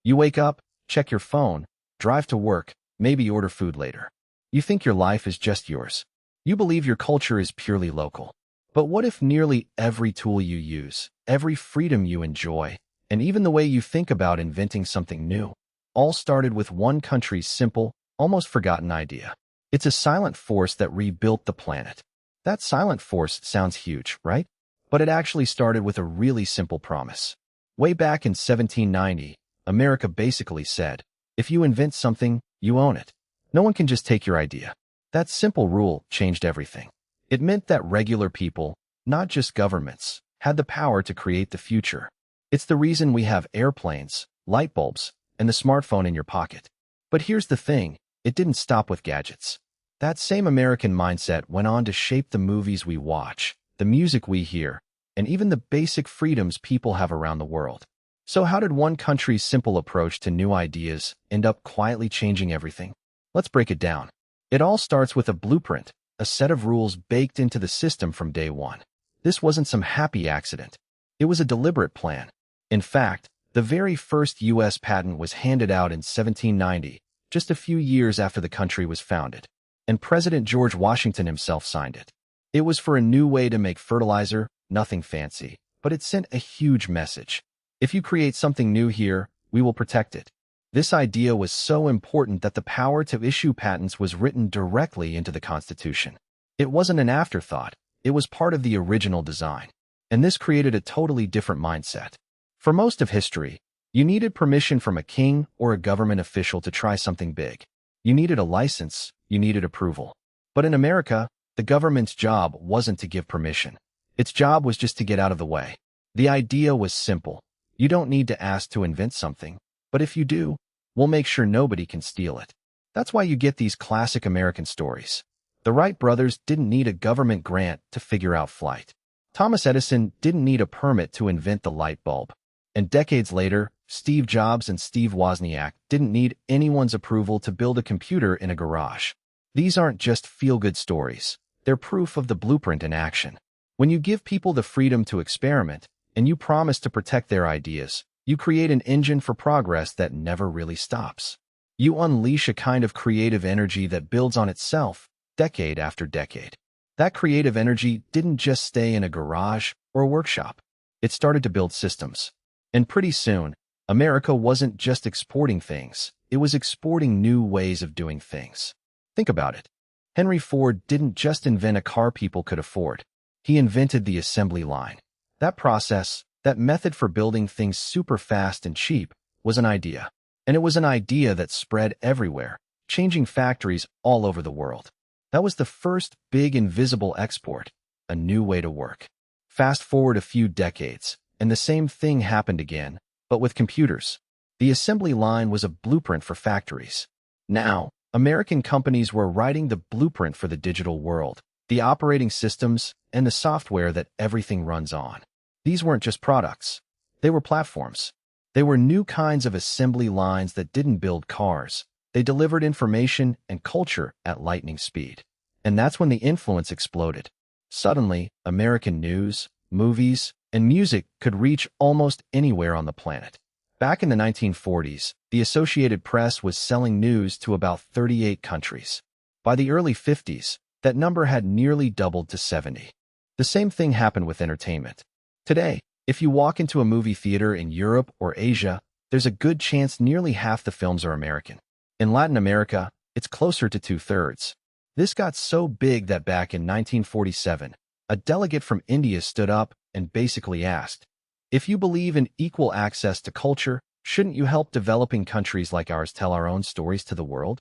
You wake up, check your phone, drive to work, maybe order food later. You think your life is just yours. You believe your culture is purely local. But what if nearly every tool you use, every freedom you enjoy, and even the way you think about inventing something new, all started with one country's simple, almost forgotten idea? It's a silent force that rebuilt the planet. That silent force sounds huge, right? But it actually started with a really simple promise. Way back in 1790, America basically said, if you invent something, you own it. No one can just take your idea. That simple rule changed everything. It meant that regular people, not just governments, had the power to create the future. It's the reason we have airplanes, light bulbs, and the smartphone in your pocket. But here's the thing, it didn't stop with gadgets. That same American mindset went on to shape the movies we watch, the music we hear, and even the basic freedoms people have around the world. So how did one country's simple approach to new ideas end up quietly changing everything? Let's break it down. It all starts with a blueprint, a set of rules baked into the system from day one. This wasn't some happy accident. It was a deliberate plan. In fact, the very first U.S. patent was handed out in 1790, just a few years after the country was founded, and President George Washington himself signed it. It was for a new way to make fertilizer, nothing fancy, but it sent a huge message. If you create something new here, we will protect it. This idea was so important that the power to issue patents was written directly into the Constitution. It wasn't an afterthought, it was part of the original design. And this created a totally different mindset. For most of history, you needed permission from a king or a government official to try something big. You needed a license, you needed approval. But in America, the government's job wasn't to give permission. Its job was just to get out of the way. The idea was simple. You don't need to ask to invent something, but if you do, we'll make sure nobody can steal it. That's why you get these classic American stories. The Wright brothers didn't need a government grant to figure out flight. Thomas Edison didn't need a permit to invent the light bulb. And decades later, Steve Jobs and Steve Wozniak didn't need anyone's approval to build a computer in a garage. These aren't just feel-good stories. They're proof of the blueprint in action. When you give people the freedom to experiment, and you promise to protect their ideas, you create an engine for progress that never really stops. You unleash a kind of creative energy that builds on itself, decade after decade. That creative energy didn't just stay in a garage or a workshop. It started to build systems. And pretty soon, America wasn't just exporting things, it was exporting new ways of doing things. Think about it. Henry Ford didn't just invent a car people could afford. He invented the assembly line. That process, that method for building things super fast and cheap, was an idea. And it was an idea that spread everywhere, changing factories all over the world. That was the first big invisible export, a new way to work. Fast forward a few decades, and the same thing happened again, but with computers. The assembly line was a blueprint for factories. Now, American companies were writing the blueprint for the digital world, the operating systems, and the software that everything runs on. These weren't just products. They were platforms. They were new kinds of assembly lines that didn't build cars. They delivered information and culture at lightning speed. And that's when the influence exploded. Suddenly, American news, movies, and music could reach almost anywhere on the planet. Back in the 1940s, the Associated Press was selling news to about 38 countries. By the early 50s, that number had nearly doubled to 70. The same thing happened with entertainment. Today, if you walk into a movie theater in Europe or Asia, there's a good chance nearly half the films are American. In Latin America, it's closer to 2/3. This got so big that back in 1947, a delegate from India stood up and basically asked, if you believe in equal access to culture, shouldn't you help developing countries like ours tell our own stories to the world?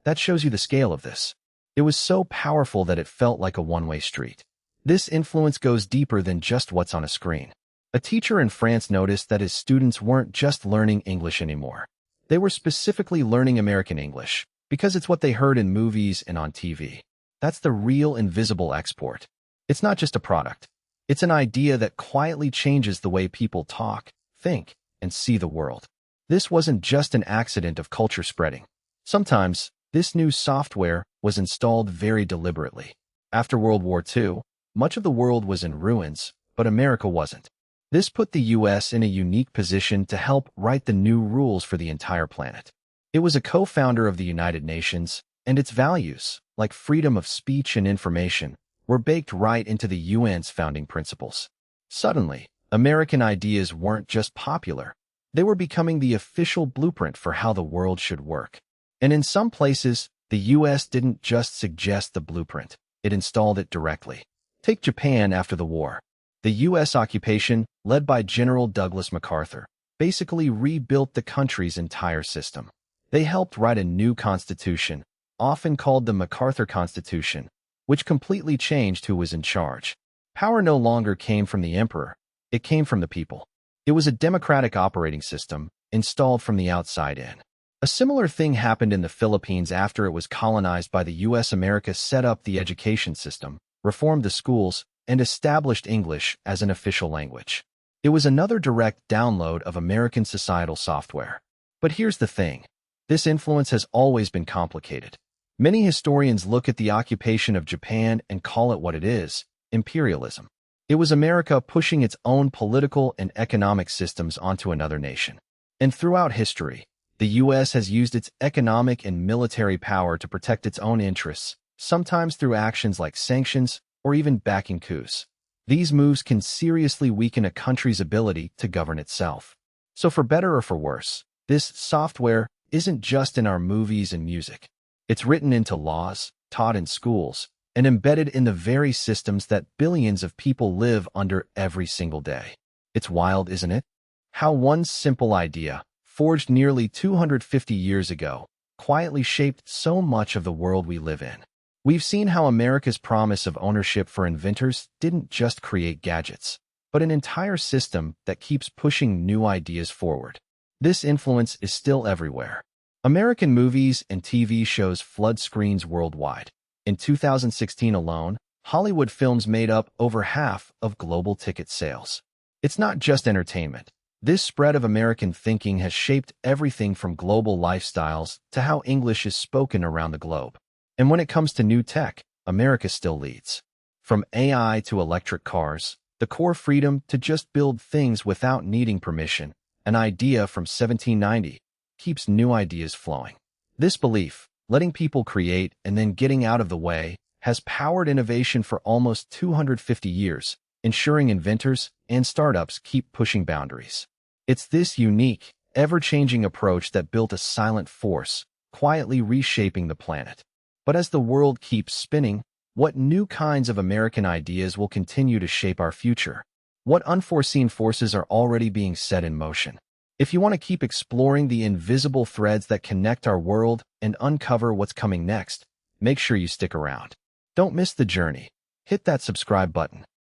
That shows you the scale of this. It was so powerful that it felt like a one-way street. This influence goes deeper than just what's on a screen. A teacher in France noticed that his students weren't just learning English anymore. They were specifically learning American English, because it's what they heard in movies and on TV. That's the real invisible export. It's not just a product. It's an idea that quietly changes the way people talk, think, and see the world. This wasn't just an accident of culture spreading. Sometimes, this new software was installed very deliberately. After World War II, much of the world was in ruins, but America wasn't. This put the US in a unique position to help write the new rules for the entire planet. It was a co-founder of the United Nations, and its values, like freedom of speech and information, were baked right into the UN's founding principles. Suddenly, American ideas weren't just popular. They were becoming the official blueprint for how the world should work. And in some places, the US didn't just suggest the blueprint, it installed it directly. Take Japan after the war. The US occupation, led by General Douglas MacArthur, basically rebuilt the country's entire system. They helped write a new constitution, often called the MacArthur Constitution, which completely changed who was in charge. Power no longer came from the emperor, it came from the people. It was a democratic operating system, installed from the outside in. A similar thing happened in the Philippines after it was colonized by the US. America set up the education system, reformed the schools, and established English as an official language. It was another direct download of American societal software. But here's the thing. This influence has always been complicated. Many historians look at the occupation of Japan and call it what it is, imperialism. It was America pushing its own political and economic systems onto another nation. And throughout history, the US has used its economic and military power to protect its own interests, sometimes through actions like sanctions or even backing coups. These moves can seriously weaken a country's ability to govern itself. So for better or for worse, this software isn't just in our movies and music. It's written into laws, taught in schools, and embedded in the very systems that billions of people live under every single day. It's wild, isn't it? How one simple idea, forged nearly 250 years ago, quietly shaped so much of the world we live in. We've seen how America's promise of ownership for inventors didn't just create gadgets, but an entire system that keeps pushing new ideas forward. This influence is still everywhere. American movies and TV shows flood screens worldwide. In 2016 alone, Hollywood films made up over half of global ticket sales. It's not just entertainment. This spread of American thinking has shaped everything from global lifestyles to how English is spoken around the globe. And when it comes to new tech, America still leads. From AI to electric cars, the core freedom to just build things without needing permission, an idea from 1790, keeps new ideas flowing. This belief, letting people create and then getting out of the way, has powered innovation for almost 250 years, ensuring inventors and startups keep pushing boundaries. It's this unique, ever-changing approach that built a silent force, quietly reshaping the planet. But as the world keeps spinning, what new kinds of American ideas will continue to shape our future? What unforeseen forces are already being set in motion? If you want to keep exploring the invisible threads that connect our world and uncover what's coming next, make sure you stick around. Don't miss the journey. Hit that subscribe button.